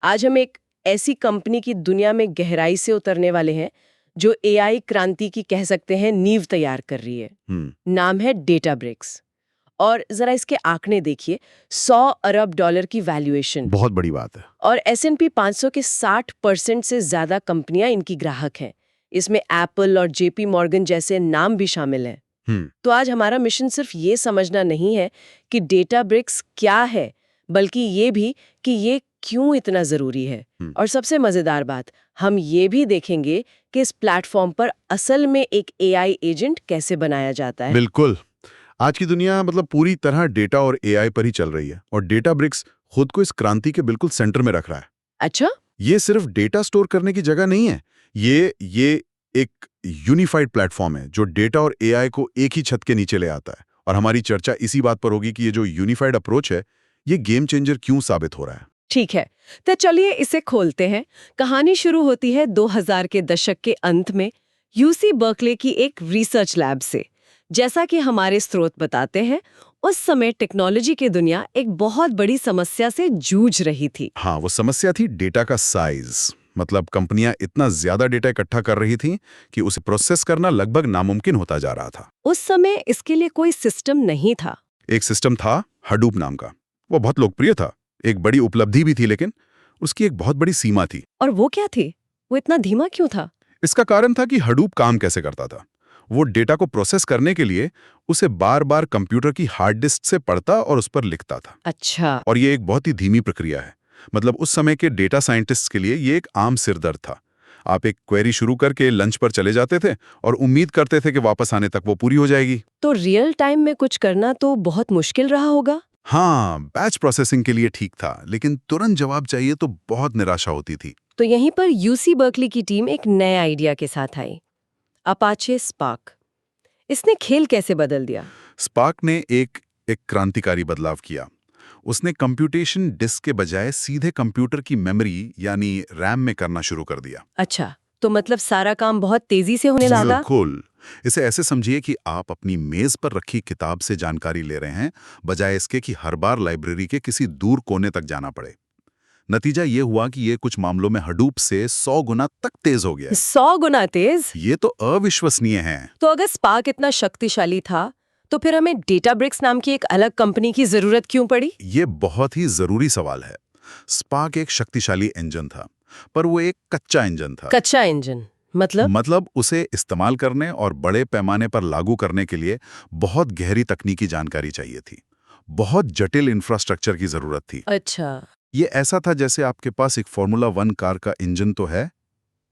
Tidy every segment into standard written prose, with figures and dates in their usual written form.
आज हम एक ऐसी कंपनी की दुनिया में गहराई से उतरने वाले हैं जो एआई क्रांति की कह सकते हैं नींव तैयार कर रही है। नाम है डेटाब्रिक्स। और जरा इसके आंकड़े देखिए, 100 अरब डॉलर की वैल्यूएशन, बहुत बड़ी बात है। और S&P 500 के 60% से ज्यादा कंपनियां इनकी ग्राहक हैं। इसमें एप्पल और जेपी मॉर्गन जैसे नाम भी शामिल हैं। तो आज हमारा मिशन सिर्फ ये समझना नहीं है कि डेटाब्रिक्स क्या है, बल्कि ये भी कि ये क्यों इतना जरूरी है। और सबसे मजेदार बात, हम ये भी देखेंगे कि इस प्लेटफॉर्म पर असल में एक एआई एजेंट कैसे बनाया जाता है। बिल्कुल। आज की दुनिया पूरी तरह डेटा और एआई पर ही चल रही है, और डेटाब्रिक्स खुद को इस क्रांति के बिल्कुल सेंटर में रख रहा है। अच्छा, ये सिर्फ डेटा स्टोर करने की जगह नहीं है। ये एक यूनिफाइड प्लेटफॉर्म है जो डेटा और एआई को एक ही छत के नीचे ले आता है। और हमारी चर्चा इसी बात पर होगी कि ये जो यूनिफाइड अप्रोच है, ये गेम चेंजर क्यों साबित हो रहा है। ठीक है, तो चलिए इसे खोलते हैं। कहानी शुरू होती है 2000 के दशक के अंत में यूसी बर्कले की एक रिसर्च लैब से। जैसा कि हमारे स्रोत बताते हैं, उस समय टेक्नोलॉजी की दुनिया एक बहुत बड़ी समस्या से जूझ रही थी। हाँ, वो समस्या थी डेटा का साइज। कंपनियां इतना ज्यादा डेटा इकट्ठा कर रही थीं कि उसे प्रोसेस करना लगभग नामुमकिन होता जा रहा था। उस समय इसके लिए कोई सिस्टम नहीं था। एक सिस्टम था, हडूप नाम का। वो बहुत लोकप्रिय था, एक बड़ी उपलब्धि भी थी, लेकिन उसकी एक बहुत बड़ी सीमा थी। और वो क्या थी? वो इतना धीमा क्यों था? इसका कारण था कि हडूप काम कैसे करता था। वो डेटा को प्रोसेस करने के लिए उसे बार बार कंप्यूटर की हार्ड डिस्क से पढ़ता और उस पर लिखता था। अच्छा। और ये एक बहुत ही धीमी प्रक्रिया है। उस समय के डेटा साइंटिस्ट के लिए ये एक आम सिरदर्द था। आप एक क्वेरी शुरू करके लंच पर चले जाते थे और उम्मीद करते थे कि वापस आने तक वो पूरी हो जाएगी। तो रियल टाइम में कुछ करना तो बहुत मुश्किल रहा होगा। हाँ, बैच प्रोसेसिंग के लिए ठीक था, लेकिन तुरंत जवाब चाहिए तो बहुत निराशा होती थी। तो यहीं पर यूसी बर्कली की टीम एक नए आइडिया के साथ आई, अपाचे स्पार्क। इसने खेल कैसे बदल दिया? स्पार्क ने एक क्रांतिकारी बदलाव किया। उसने कंप्यूटेशन डिस्क के बजाय सीधे कंप्यूटर की मेमोरी यानी रैम में करना शुरू कर दिया। अच्छा, तो मतलब सारा काम बहुत तेजी से होने लगा। बिल्कुल। इसे ऐसे समझिए कि आप अपनी मेज पर रखी किताब से जानकारी ले रहे हैं, बजाय इसके कि हर बार लाइब्रेरी के किसी दूर कोने तक जाना पड़े। नतीजा ये हुआ कि ये कुछ मामलों में हडूप से 100 गुना तक तेज हो गया। 100 गुना तेज? ये तो अविश्वसनीय है। तो अगर स्पार्क इतना शक्तिशाली था, तो फिर हमें डेटाब्रिक्स नाम की एक अलग कंपनी की जरूरत क्यों पड़ी? ये बहुत ही जरूरी सवाल है। स्पार्क एक शक्तिशाली इंजन था, पर वो एक कच्चा इंजन था। कच्चा इंजन मतलब उसे इस्तेमाल करने और बड़े पैमाने पर लागू करने के लिए बहुत गहरी तकनीकी जानकारी चाहिए थी। बहुत जटिल इंफ्रास्ट्रक्चर की जरूरत थी। अच्छा। ये ऐसा था जैसे आपके पास एक फॉर्मूला 1 कार का इंजन तो है,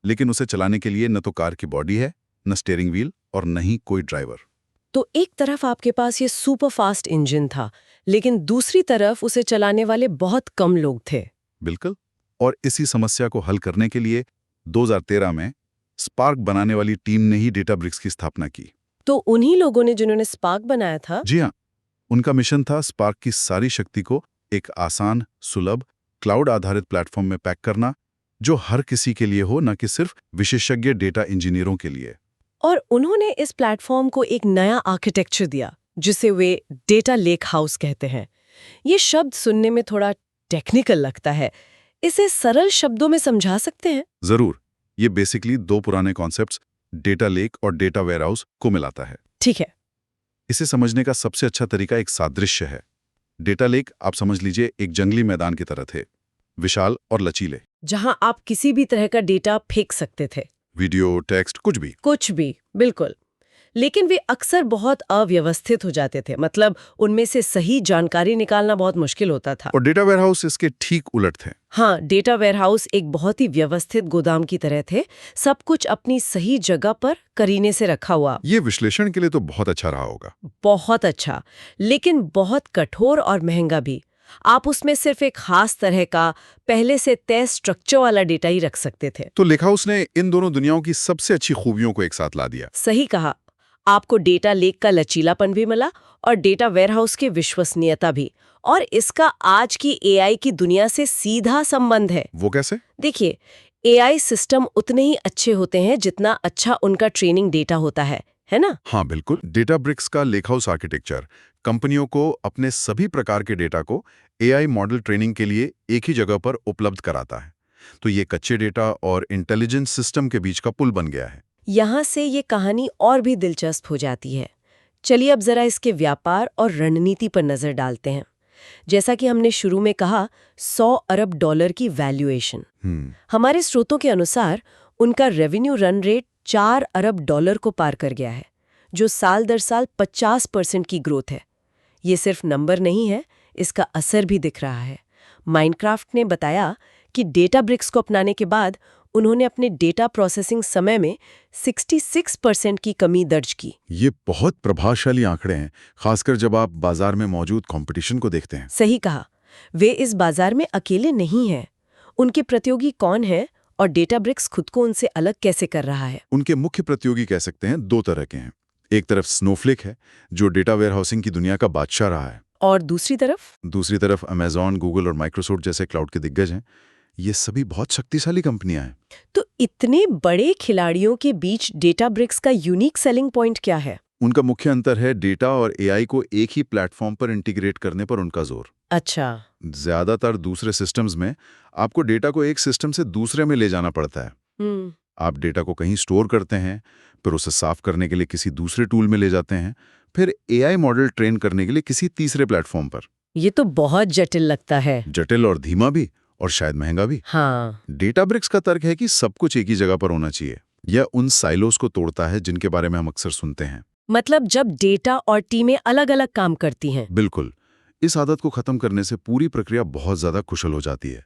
लेकिन उसे चलाने के लिए न तो कार की बॉडी है, न स्टीयरिंग व्हील, और न ही कोई ड्राइवर। तो एक तरफ आपके पास ये सुपर फास्ट इंजन था, लेकिन दूसरी तरफ उसे चलाने वाले बहुत कम लोग थे। बिल्कुल। और इसी समस्या को हल करने के लिए 2013 में स्पार्क बनाने वाली टीम ने ही डेटाब्रिक्स की स्थापना की। तो उन्हीं लोगों ने जिन्होंने स्पार्क बनाया था? जी हाँ, उनका मिशन था स्पार्क की सारी शक्ति को एक आसान, सुलभ, क्लाउड आधारित प्लेटफॉर्म में पैक करना, जो हर किसी के लिए हो, न कि सिर्फ विशेषज्ञ डेटा इंजीनियरों के लिए। और उन्होंने इस प्लेटफॉर्म को एक नया आर्किटेक्चर दिया, जिसे वे डेटा लेक हाउस कहते हैं। ये शब्द सुनने में थोड़ा टेक्निकल लगता है, इसे सरल शब्दों में समझा सकते हैं? जरूर। ये बेसिकली दो पुराने कॉन्सेप्ट्स, डेटा लेक और डेटा वेयरहाउस, को मिलाता है। ठीक है। इसे समझने का सबसे अच्छा तरीका एक सादृश्य है। डेटा लेक आप समझ लीजिए एक जंगली मैदान की तरह थे, विशाल और लचीले, जहां आप किसी भी तरह का डेटा फेंक सकते थे। वीडियो, टेक्स्ट, कुछ भी। बिल्कुल। लेकिन वे अक्सर बहुत अव्यवस्थित हो जाते थे, मतलब उनमें से सही जानकारी निकालना बहुत मुश्किल होता था। और डेटा वेयरहाउस इसके ठीक उलट थे। हाँ, डेटा वेयरहाउस एक बहुत ही व्यवस्थित गोदाम की तरह थे, सब कुछ अपनी सही जगह पर करीने से रखा हुआ। ये विश्लेषण के लिए तो बहुत अच्छा रहा होगा। बहुत अच्छा, लेकिन बहुत कठोर और महंगा भी। आप उसमें सिर्फ एक खास तरह का पहले से तय स्ट्रक्चर वाला डेटा ही रख सकते थे। तो लेकहाउस ने इन दोनों दुनियाओं की सबसे अच्छी खूबियों को एक साथ ला दिया। सही कहा। आपको डेटा लेक का लचीलापन भी मिला और डेटा वेयरहाउस की विश्वसनीयता भी। और इसका आज की एआई की दुनिया से सीधा संबंध है। वो कैसे? देखिए, एआई सिस्टम उतने ही अच्छे होते हैं जितना अच्छा उनका ट्रेनिंग डेटा होता है। है ना? हाँ बिल्कुल, डेटाब्रिक्स का लेकहाउस आर्किटेक्चर कंपनियों को अपने सभी प्रकार के डेटा को एआई मॉडल ट्रेनिंग के लिए एक ही जगह पर उपलब्ध कराता है। तो ये कच्चे डेटा और इंटेलिजेंस सिस्टम के बीच का पुल बन गया है। यहाँ से ये कहानी और भी दिलचस्प हो जाती है। चलिए अब जरा इसके व्यापार और रणनीति पर नजर डालते हैं। जैसा कि हमने शुरू में कहा, 100 अरब डॉलर की वैल्यूएशन। हमारे स्रोतों के अनुसार उनका रेवेन्यू रन रेट 4 अरब डॉलर को पार कर गया है, जो साल दर साल 50% की ग्रोथ है। ये सिर्फ नंबर नहीं है, इसका असर भी दिख रहा है। माइनक्राफ्ट ने बताया कि डेटाब्रिक्स को अपनाने के बाद उन्होंने अपने डेटा प्रोसेसिंग समय में 66% की कमी दर्ज की। ये बहुत प्रभावशाली आंकड़े हैं, खासकर जब आप बाजार में मौजूद कंपटीशन को देखते हैं। सही कहा। वे इस बाजार में अकेले नहीं हैं। उनके प्रतियोगी कौन है और डेटाब्रिक्स खुद को उनसे अलग कैसे कर रहा है? उनके मुख्य प्रतियोगी कह सकते हैं 2 तरह के हैं। एक तरफ स्नोफ्लेक है, जो डेटा वेयरहाउसिंग की दुनिया का बादशाह रहा है। और दूसरी तरफ अमेजॉन, गूगल और माइक्रोसॉफ्ट जैसे क्लाउड के दिग्गज हैं। ये सभी बहुत शक्तिशाली कंपनियां हैं। तो इतने बड़े खिलाड़ियों के बीच डेटाब्रिक्स का यूनिक सेलिंग पॉइंट क्या है? उनका मुख्य अंतर है डेटा और एआई को एक ही प्लेटफॉर्म पर इंटीग्रेट करने पर उनका जोर। अच्छा। ज्यादातर दूसरे सिस्टम्स में आपको डेटा को एक सिस्टम से दूसरे में ले जाना पड़ता है। आप डेटा को कहीं स्टोर करते हैं, फिर उसे साफ करने के लिए किसी दूसरे टूल में ले जाते हैं, फिर एआई मॉडल ट्रेन करने के लिए किसी तीसरे प्लेटफॉर्म पर। ये तो बहुत जटिल लगता है। जटिल और धीमा भी, और शायद महंगा भी। हाँ। डेटाब्रिक्स का तर्क है कि सब कुछ एक ही जगह पर होना चाहिए। यह उन साइलोस को तोड़ता है जिनके बारे में हम अक्सर सुनते हैं। मतलब जब डेटा और टीमें अलग-अलग काम करती हैं। बिल्कुल। इस आदत को खत्म करने से पूरी प्रक्रिया बहुत ज्यादा कुशल हो जाती है।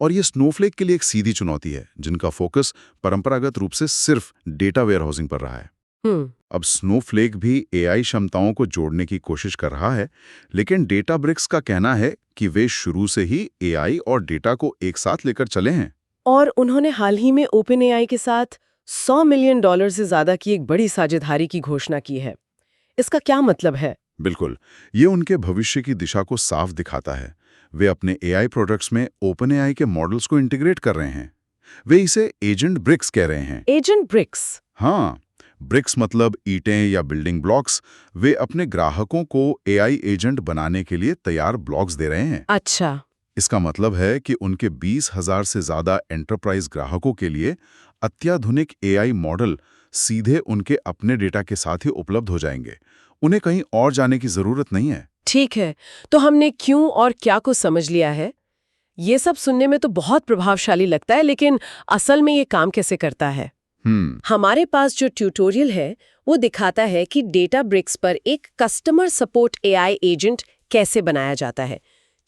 और ये स्नोफ्लेक के लिए एक सीधी चुनौती है, जिनका फोकस परंपरागत रूप से सिर्फ डेटा वेयरहाउसिंग पर रहा है। अब स्नोफ्लेक भी एआई क्षमताओं को जोड़ने की कोशिश कर रहा है, लेकिन डेटाब्रिक्स का कहना है कि वे शुरू से ही एआई और डेटा को एक साथ लेकर चले हैं। और उन्होंने हाल ही में ओपन एआई के साथ $100 मिलियन से ज्यादा की एक बड़ी साझेदारी की घोषणा की है। इसका क्या मतलब है? बिल्कुल, ये उनके भविष्य की दिशा को साफ दिखाता है। वे अपने एआई प्रोडक्ट्स में ओपन एआई के मॉडल्स को इंटीग्रेट कर रहे हैं। वे इसे एजेंट ब्रिक्स कह रहे हैं। Agent BRICS? हाँ, ब्रिक्स मतलब ईंटें या बिल्डिंग ब्लॉक्स। वे अपने ग्राहकों को एआई एजेंट बनाने के लिए तैयार ब्लॉक्स दे रहे हैं। अच्छा। इसका मतलब है कि उनके 20,000 से ज्यादा एंटरप्राइज ग्राहकों के लिए अत्याधुनिक एआई मॉडल सीधे उनके अपने डेटा के साथ ही उपलब्ध हो जाएंगे। उन्हें कहीं और जाने की जरूरत नहीं है। ठीक है, तो हमने क्यों और क्या को समझ लिया है। ये सब सुनने में तो बहुत प्रभावशाली लगता है, लेकिन असल में ये काम कैसे करता है? हमारे पास जो ट्यूटोरियल है वो दिखाता है कि डेटाब्रिक्स पर एक कस्टमर सपोर्ट एआई एजेंट कैसे बनाया जाता है।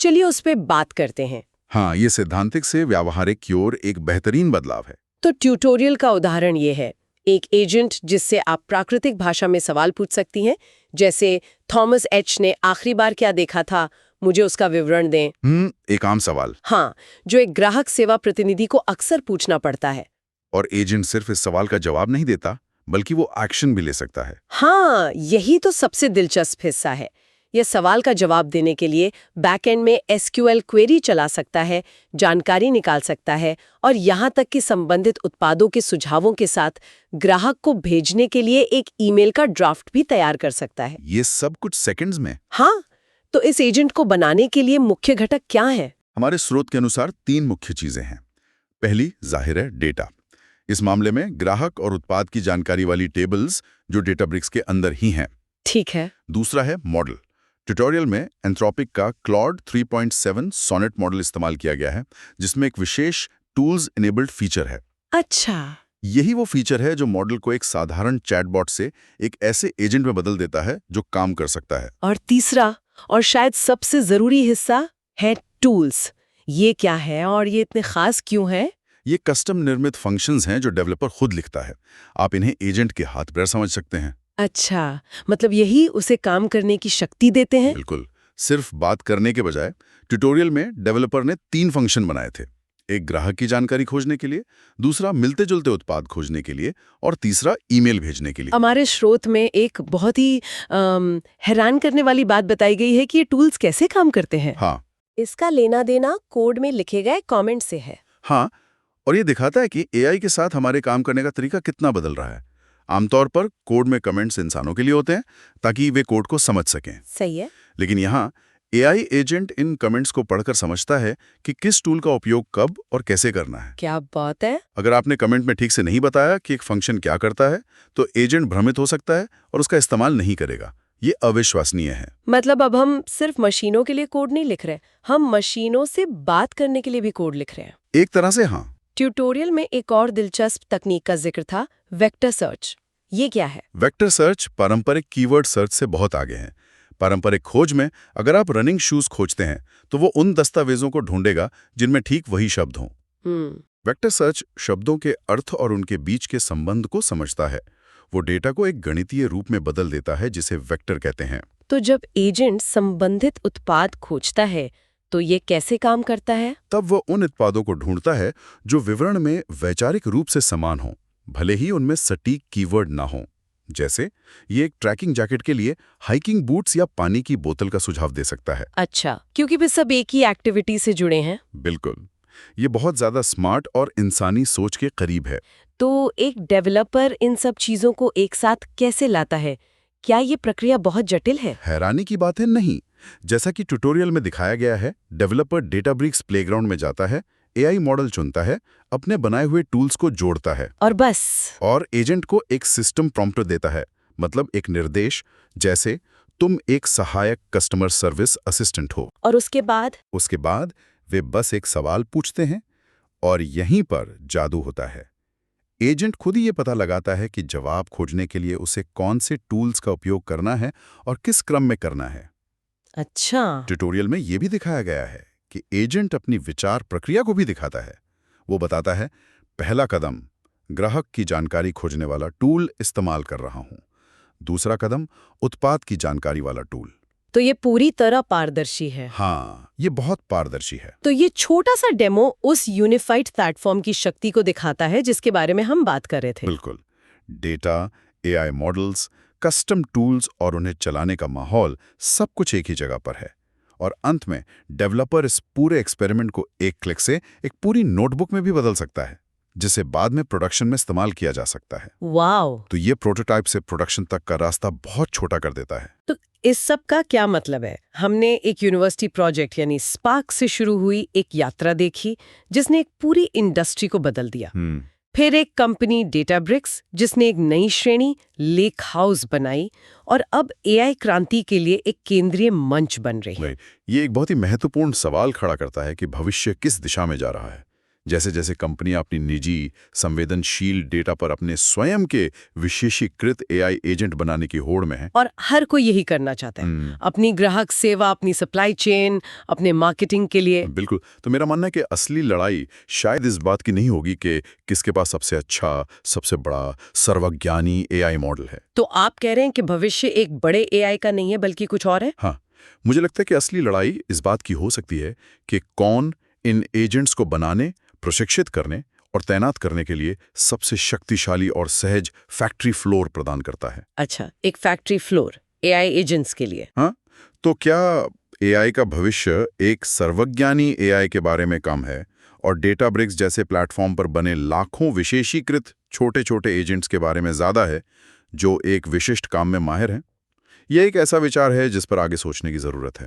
चलिए उस पर बात करते हैं। हाँ, ये सैद्धांतिक से व्यावहारिक की ओर एक बेहतरीन बदलाव है। तो ट्यूटोरियल का उदाहरण ये है, एक एजेंट जिससे आप प्राकृतिक भाषा में सवाल पूछ सकती हैं, जैसे थॉमस एच ने आखिरी बार क्या देखा था, मुझे उसका विवरण दें। एक आम सवाल। हाँ, जो एक ग्राहक सेवा प्रतिनिधि को अक्सर पूछना पड़ता है। और एजेंट सिर्फ इस सवाल का जवाब नहीं देता, बल्कि वो एक्शन भी ले सकता है। हाँ, यही तो सबसे दिलचस्प हिस्सा है। यह सवाल का जवाब देने के लिए बैकएंड में एसक्यूएल क्वेरी चला सकता है, जानकारी निकाल सकता है और यहाँ तक कि संबंधित उत्पादों के सुझावों के साथ ग्राहक को भेजने के लिए एक ईमेल का ड्राफ्ट भी तैयार कर सकता है। ये सब कुछ सेकंड्स में। हाँ, तो इस एजेंट को बनाने के लिए मुख्य घटक क्या है? हमारे स्रोत के अनुसार 3 मुख्य चीजें हैं। पहली जाहिर है डेटा। इस मामले में ग्राहक और उत्पाद की जानकारी वाली टेबल्स जो डेटाब्रिक्स के अंदर ही हैं। ठीक है। दूसरा है मॉडल। ट्यूटोरियल में एंथ्रोपिक का क्लॉड 3.7 सोनेट मॉडल इस्तेमाल किया गया है, जिसमें एक विशेष टूल्स इनेबल्ड फीचर है। अच्छा। यही वो फीचर है जो मॉडल को एक साधारण चैटबॉट से एक ऐसे एजेंट में बदल देता है जो काम कर सकता है। और तीसरा और शायद सबसे जरूरी हिस्सा है टूल्स। ये क्या है और ये इतने खास क्यों है? ये कस्टम निर्मित फंक्शंस हैं जो डेवलपर खुद लिखता है। आप इन्हें एजेंट के हाथ पैर समझ सकते हैं। अच्छा, मतलब यही उसे काम करने की शक्ति देते हैं? बिल्कुल। सिर्फ बात करने के बजाय ट्यूटोरियल में डेवलपर ने 3 फंक्शन बनाए थे। एक ग्राहक की जानकारी खोजने के लिए, दूसरा मिलते जुलते उत्पाद खोजने के लिए और तीसरा ईमेल भेजने के लिए। हमारे स्रोत में एक बहुत ही हैरान करने वाली बात बताई गई है कि ये टूल्स कैसे काम करते हैं। हाँ, इसका लेना देना कोड में लिखे गए कमेंट से है। हाँ, और ये दिखाता है कि एआई के साथ हमारे काम करने का तरीका कितना बदल रहा है। आमतौर पर कोड में कमेंट्स इंसानों के लिए होते हैं ताकि वे कोड को समझ सकें। सही है। लेकिन यहाँ एआई एजेंट इन कमेंट्स को पढ़कर समझता है कि किस टूल का उपयोग कब और कैसे करना है। क्या बात है। अगर आपने कमेंट में ठीक से नहीं बताया कि एक फंक्शन क्या करता है, तो एजेंट भ्रमित हो सकता है और उसका इस्तेमाल नहीं करेगा। ये अविश्वसनीय है। मतलब अब हम सिर्फ मशीनों के लिए कोड नहीं लिख रहे, हम मशीनों से बात करने के लिए भी कोड लिख रहे हैं। एक तरह से हाँ। ट्यूटोरियल में एक और दिलचस्प तकनीक का जिक्र था, वेक्टर सर्च। ये क्या है? वेक्टर सर्च पारंपरिक कीवर्ड सर्च से बहुत आगे है। पारंपरिक खोज में अगर आप रनिंग शूज खोजते हैं तो वो उन दस्तावेजों को ढूंढेगा जिनमें ठीक वही शब्द हों। वेक्टर सर्च शब्दों के अर्थ और उनके बीच के संबंध को समझता है। वो डेटा को एक गणितीय रूप में बदल देता है जिसे वेक्टर कहते हैं। तो जब एजेंट संबंधित उत्पाद खोजता है तो ये कैसे काम करता है? तब वो उन उत्पादों को ढूंढता है जो विवरण में वैचारिक रूप से समान हों, भले ही उनमें सटीक कीवर्ड ना हों। जैसे ये एक ट्रैकिंग जैकेट के लिए हाइकिंग बूट्स या पानी की बोतल का सुझाव दे सकता है। अच्छा, क्योंकि वे सब एक ही एक्टिविटी से जुड़े हैं। बिल्कुल, ये बहुत ज्यादा स्मार्ट और इंसानी सोच के करीब है। तो एक डेवलपर इन सब चीजों को एक साथ कैसे लाता है? क्या ये प्रक्रिया बहुत जटिल है? हैरानी की बात है नहीं। जैसा कि ट्यूटोरियल में दिखाया गया है, डेवलपर डेटाब्रिक्स प्लेग्राउंड में जाता है, एआई मॉडल चुनता है, अपने बनाए हुए टूल्स को जोड़ता है और बस। और एजेंट को एक सिस्टम प्रॉम्प्ट देता है, मतलब एक निर्देश, जैसे तुम एक सहायक कस्टमर सर्विस असिस्टेंट हो। और उसके बाद वे बस एक सवाल पूछते हैं और यहीं पर जादू होता है। एजेंट खुद ही ये पता लगाता है कि जवाब खोजने के लिए उसे कौन से टूल्स का उपयोग करना है और किस क्रम में करना है। अच्छा, ट्यूटोरियल में ये भी दिखाया गया है कि एजेंट अपनी विचार प्रक्रिया को भी दिखाता है। वो बताता है, पहला कदम, ग्राहक की जानकारी खोजने वाला टूल इस्तेमाल कर रहा हूं। दूसरा कदम, उत्पाद की जानकारी वाला टूल। तो ये पूरी तरह पारदर्शी है। हाँ, ये बहुत पारदर्शी है। तो ये छोटा सा डेमो उस यूनिफाइड प्लेटफॉर्म की शक्ति को दिखाता है जिसके बारे में हम बात कर रहे थे। बिल्कुल। Data, AI models, custom tools और उन्हें चलाने का माहौल, सब कुछ एक ही जगह पर है। और अंत में डेवलपर इस पूरे एक्सपेरिमेंट को एक क्लिक से एक पूरी नोटबुक में भी बदल सकता है, जिसे बाद में प्रोडक्शन में इस्तेमाल किया जा सकता है। वाव! तो ये प्रोटोटाइप से प्रोडक्शन तक का रास्ता बहुत छोटा कर देता है। तो इस सब का क्या मतलब है? हमने एक यूनिवर्सिटी प्रोजेक्ट यानी स्पार्क से शुरू हुई एक यात्रा देखी जिसने एक पूरी इंडस्ट्री को बदल दिया। फिर एक कंपनी डेटाब्रिक्स जिसने एक नई श्रेणी लेक हाउस बनाई और अब एआई क्रांति के लिए एक केंद्रीय मंच बन रही है। ये एक बहुत ही महत्वपूर्ण सवाल खड़ा करता है कि भविष्य किस दिशा में जा रहा है। जैसे जैसे कंपनियां अपनी निजी, संवेदनशील डेटा पर अपने स्वयं के विशेषीकृत एआई एजेंट बनाने की होड़ में है। और हर कोई यही करना चाहता है, अपनी ग्राहक सेवा, अपनी सप्लाई चेन, अपने मार्केटिंग के लिए। बिल्कुल। तो मेरा मानना है कि असली लड़ाई शायद इस बात की नहीं होगी कि किसके पास सबसे अच्छा, सबसे बड़ा, सर्वज्ञानी एआई मॉडल है। तो आप कह रहे हैं कि भविष्य एक बड़े एआई का नहीं है बल्कि कुछ और है? हाँ, मुझे लगता है कि असली लड़ाई इस बात की हो सकती है कि कौन इन एजेंट्स को बनाने, प्रशिक्षित करने और तैनात करने के लिए सबसे शक्तिशाली और सहज फैक्ट्री फ्लोर प्रदान करता है। अच्छा, एक फैक्ट्री फ्लोर एआई एजेंट्स के लिए। हाँ, तो क्या एआई का भविष्य एक सर्वज्ञानी एआई के बारे में कम है और डेटाब्रिक्स जैसे प्लेटफॉर्म पर बने लाखों विशेषीकृत छोटे-छोटे एजेंट्स के बारे में ज्यादा है जो एक विशिष्ट काम में माहिर हैं? यह एक ऐसा विचार है जिस पर आगे सोचने की जरूरत है।